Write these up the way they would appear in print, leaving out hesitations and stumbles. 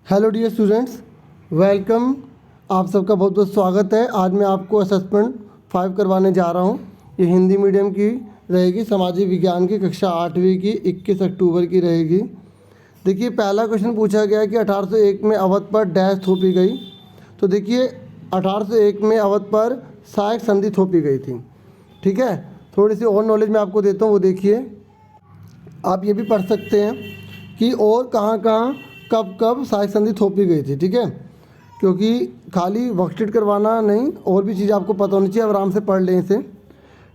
Hello dear students, welcome. आप सबका बहुत बहुत स्वागत है। आज मैं आपको असेसमेंट 5 करवाने जा रहा हूँ। ये हिंदी मीडियम की रहेगी, सामाजिक विज्ञान की कक्षा 8वीं की 21 अक्टूबर की रहेगी। देखिए, पहला क्वेश्चन पूछा गया कि 1801 में अवध पर डैश थोपी गई। तो देखिए, 1801 में अवध पर सहायक संधि थोपी गई थी। ठीक है, थोड़ी सी और नॉलेज मैं आपको देता हूँ, वो देखिए। आप ये भी पढ़ सकते हैं कि और कहाँ कहाँ कब कब सहायक संधि थोपी गई थी। ठीक है, क्योंकि खाली वर्कशीट करवाना नहीं, और भी चीज़ आपको पता होनी चाहिए। आराम से पढ़ लें इसे।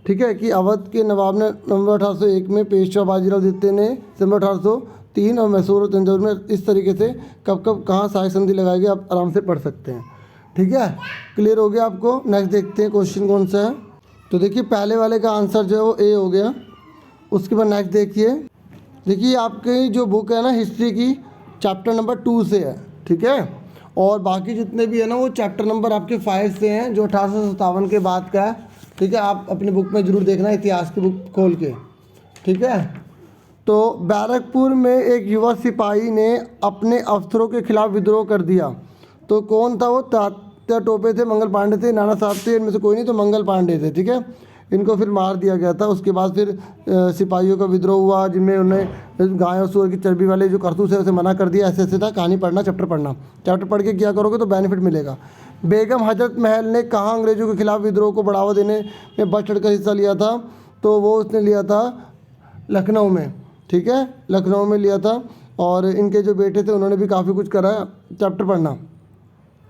ठीक है, कि अवध के नवाब ने नवंबर 1801 में पेशवा बाजीराव द्वितीय ने सितंबर 1803 और मैसूर और तंजौर में इस तरीके से कब कब कहाँ सहायक संधि लगाई गई, आप आराम से पढ़ सकते हैं। ठीक है, क्लियर हो गया आपको। नेक्स्ट देखते हैं क्वेश्चन कौन सा है। तो देखिए, पहले वाले का आंसर जो है वो ए हो गया। उसके बाद नेक्स्ट देखिए आपकी जो बुक है ना, हिस्ट्री की, चैप्टर नंबर 2 से है। ठीक है, और बाकी जितने भी है ना, वो चैप्टर नंबर आपके 5 से हैं, जो 1857 के बाद का है। ठीक है, आप अपनी बुक में ज़रूर देखना, इतिहास की बुक खोल के। ठीक है, तो बैरकपुर में एक युवा सिपाही ने अपने अफसरों के खिलाफ विद्रोह कर दिया। तो कौन था वो? तात्या टोपे थे, मंगल पांडे थे, नाना साहब थे, इनमें से कोई नहीं, तो मंगल पांडे थे। ठीक है, इनको फिर मार दिया गया था। उसके बाद फिर सिपाहियों का विद्रोह हुआ, जिनमें उन्हें गाय और सूअर की चर्बी वाले जो करतूत है उसे मना कर दिया। ऐसे ऐसे था। कहानी पढ़ना, चैप्टर पढ़ना, चैप्टर पढ़ के किया करोगे तो बेनिफिट मिलेगा। बेगम हजरत महल ने कहाँ अंग्रेजों के खिलाफ विद्रोह को बढ़ावा देने में बढ़ चढ़ कर हिस्सा लिया था? तो वो उसने लिया था लखनऊ में। ठीक है, लखनऊ में लिया था। और इनके जो बेटे थे उन्होंने भी काफ़ी कुछ करा। चैप्टर पढ़ना।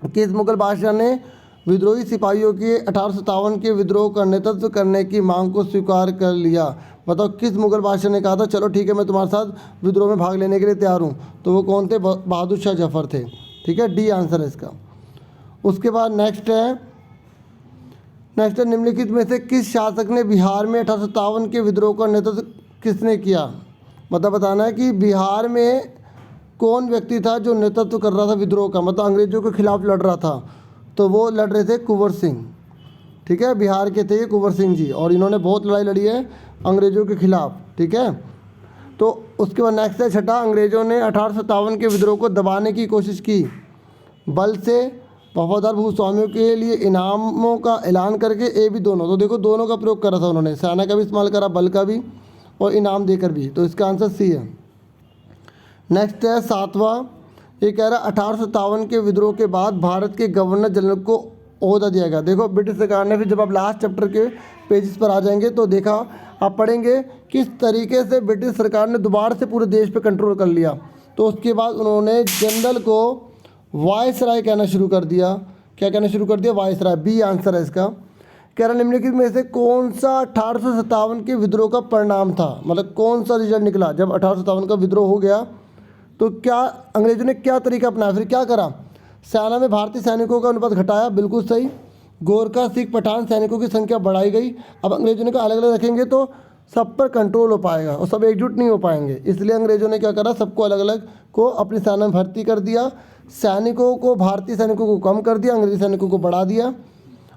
किस मुगल बादशाह ने विद्रोही सिपाहियों के 1857 के विद्रोह का नेतृत्व करने की मांग को स्वीकार कर लिया? बताओ, किस मुगल बादशाह ने कहा था चलो ठीक है, मैं तुम्हारे साथ विद्रोह में भाग लेने के लिए तैयार हूँ? तो वो कौन थे? बहादुर शाह जफर थे। ठीक है, डी आंसर है इसका। उसके बाद नेक्स्ट है निम्नलिखित में से किस शासक ने बिहार में 1857 के विद्रोह का नेतृत्व किसने किया? मतलब बताना है कि बिहार में कौन व्यक्ति था जो नेतृत्व कर रहा था विद्रोह का, मतलब अंग्रेजों के खिलाफ लड़ रहा था। तो वो लड़ रहे थे कुंवर सिंह। ठीक है, बिहार के थे ये कुंवर सिंह जी, और इन्होंने बहुत लड़ाई लड़ी है अंग्रेजों के खिलाफ। ठीक है, तो उसके बाद नेक्स्ट है छठा। अंग्रेजों ने 1857 के विद्रोह को दबाने की कोशिश की बल से, वफादार भूस्वामियों के लिए इनामों का ऐलान करके, ए भी दोनों। तो देखो, दोनों का प्रयोग करा था उन्होंने, सेना का भी इस्तेमाल करा, बल का भी, और इनाम देकर भी। तो इसका आंसर सी है। नेक्स्ट है सातवां। ये कह रहा है 1857 के विद्रोह के बाद भारत के गवर्नर जनरल को ओहदा दिया गया। देखो, ब्रिटिश सरकार ने फिर, जब आप लास्ट चैप्टर के पेजेस पर आ जाएंगे तो देखा, आप पढ़ेंगे किस तरीके से ब्रिटिश सरकार ने दोबारा से पूरे देश पे कंट्रोल कर लिया। तो उसके बाद उन्होंने जनरल को वायसराय कहना शुरू कर दिया। क्या कहना शुरू कर दिया? वायसराय। बी आंसर है इसका। कह रहा निम्नलिखित में से कौन सा 1857 के विद्रोह का परिणाम था? मतलब कौन सा रिजल्ट निकला जब 1857 का विद्रोह हो गया? तो क्या अंग्रेजों ने क्या तरीका अपनाया? फिर क्या करा? सेना में भारतीय सैनिकों का अनुपात घटाया, बिल्कुल सही। गोरखा, सिख, पठान सैनिकों की संख्या बढ़ाई गई। अब अंग्रेजों ने कहा अलग अलग रखेंगे तो सब पर कंट्रोल हो पाएगा और सब एकजुट नहीं हो पाएंगे, इसलिए अंग्रेजों ने क्या करा? सबको अलग अलग को अपनी सेना में भर्ती कर दिया। सैनिकों को, भारतीय सैनिकों को कम कर दिया, अंग्रेजी सैनिकों को बढ़ा दिया,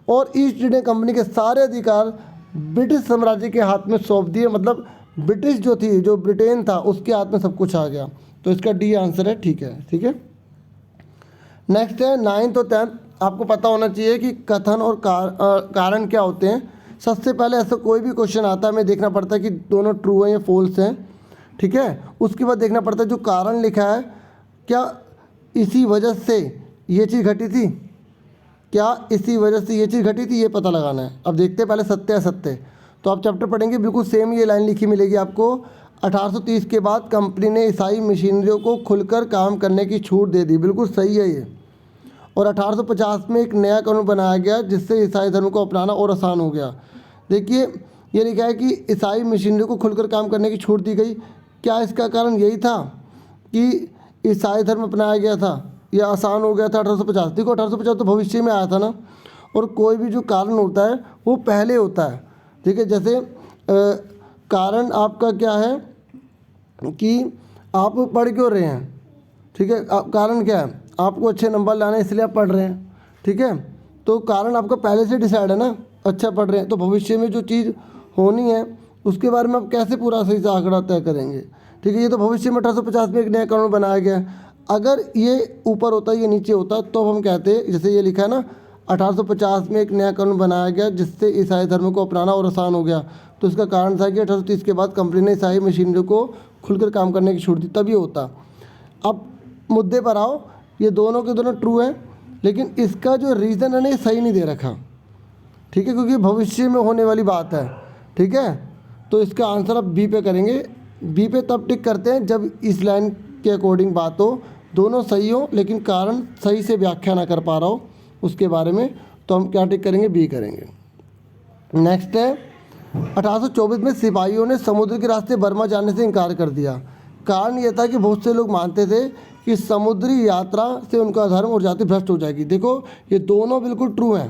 और ईस्ट इंडिया कंपनी के सारे अधिकार ब्रिटिश साम्राज्य के हाथ में सौंप दिए। मतलब ब्रिटिश जो थी, जो ब्रिटेन था, उसके हाथ में सब कुछ आ गया। तो इसका डी आंसर है। ठीक है, ठीक है। नेक्स्ट है 9th और 10th। आपको पता होना चाहिए कि कथन और कारण क्या होते हैं। सबसे पहले ऐसा कोई भी क्वेश्चन आता है, हमें देखना पड़ता है कि दोनों ट्रू हैं या फॉल्स हैं। ठीक है, उसके बाद देखना पड़ता है जो कारण लिखा है, क्या इसी वजह से ये चीज़ घटी थी? क्या इसी वजह से ये चीज़ घटी थी? ये पता लगाना है। अब देखते हैं पहले सत्य असत्य। तो आप चैप्टर पढ़ेंगे, बिल्कुल सेम ये लाइन लिखी मिलेगी आपको। 1830 के बाद कंपनी ने ईसाई मिशनरियों को खुलकर काम करने की छूट दे दी, बिल्कुल सही है ये। और 1850 में एक नया कानून बनाया गया जिससे ईसाई धर्म को अपनाना और आसान हो गया। देखिए, ये लिखा है कि ईसाई मिशनरियों को खुलकर काम करने की छूट दी गई। क्या इसका कारण यही था कि ईसाई धर्म अपनाया गया था या आसान हो गया था 1850? देखो, 1850 तो भविष्य में आया था ना, और कोई भी जो कारण होता है वो पहले होता है। ठीक है, जैसे कारण आपका क्या है कि आप पढ़ क्यों रहे हैं? ठीक है, कारण क्या है? आपको अच्छे नंबर लाने इसलिए आप पढ़ रहे हैं। ठीक है, तो कारण आपका पहले से डिसाइड है ना, अच्छा पढ़ रहे हैं तो भविष्य में जो चीज़ होनी है उसके बारे में आप कैसे पूरा सही से आंकड़ा तय करेंगे? ठीक है, ये तो भविष्य में 1850 में एक नया कानून बनाया गया। अगर ये ऊपर होता ये नीचे होता तो हम कहते, जैसे ये लिखा है ना 1850 में एक नया कानून बनाया गया जिससे ईसाई धर्म को अपनाना और आसान हो गया। तो इसका कारण था कि 1830 के बाद कंपनी ने ईसाई मशीनरी को खुलकर काम करने की छूट दी, तभी होता। अब मुद्दे पर आओ, ये दोनों के दोनों ट्रू हैं, लेकिन इसका जो रीज़न है ना ये सही नहीं दे रखा, ठीक है, क्योंकि भविष्य में होने वाली बात है, ठीक है। तो इसका आंसर अब बी पे करेंगे। बी पे तब टिक करते हैं जब इस लाइन के अकॉर्डिंग बात हो, दोनों सही हो लेकिन कारण सही से व्याख्या ना कर पा रहा हो उसके बारे में, तो हम क्या टिक करेंगे, बी करेंगे। नेक्स्ट है 1824 में सिपाहियों ने समुद्र के रास्ते बर्मा जाने से इनकार कर दिया। कारण यह था कि बहुत से लोग मानते थे कि समुद्री यात्रा से उनका धर्म और जाति भ्रष्ट हो जाएगी। देखो ये दोनों बिल्कुल ट्रू हैं,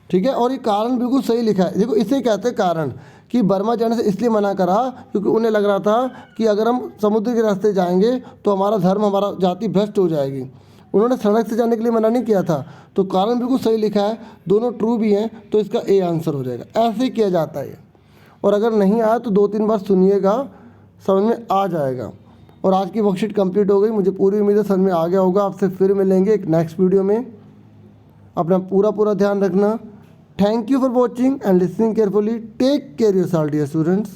ठीक है, और ये कारण बिल्कुल सही लिखा है। देखो इसे कहते हैं कारण कि बर्मा जाने से इसलिए मना करा क्योंकि उन्हें लग रहा था कि अगर हम समुद्र के रास्ते जाएंगे तो हमारा धर्म, हमारा जाति भ्रष्ट हो जाएगी। उन्होंने सड़क से जाने के लिए मना नहीं किया था, तो कारण बिल्कुल सही लिखा है, दोनों ट्रू भी हैं, तो इसका ए आंसर हो जाएगा। ऐसे ही किया जाता है। और अगर नहीं आया तो 2-3 बार सुनिएगा, समझ में आ जाएगा। और आज की वर्कशीट कंप्लीट हो गई, मुझे पूरी उम्मीद है समझ में आ गया होगा। आपसे फिर मिलेंगे एक नेक्स्ट वीडियो में, अपना पूरा ध्यान रखना। Thank you for watching and listening carefully. Take care yourself dear students.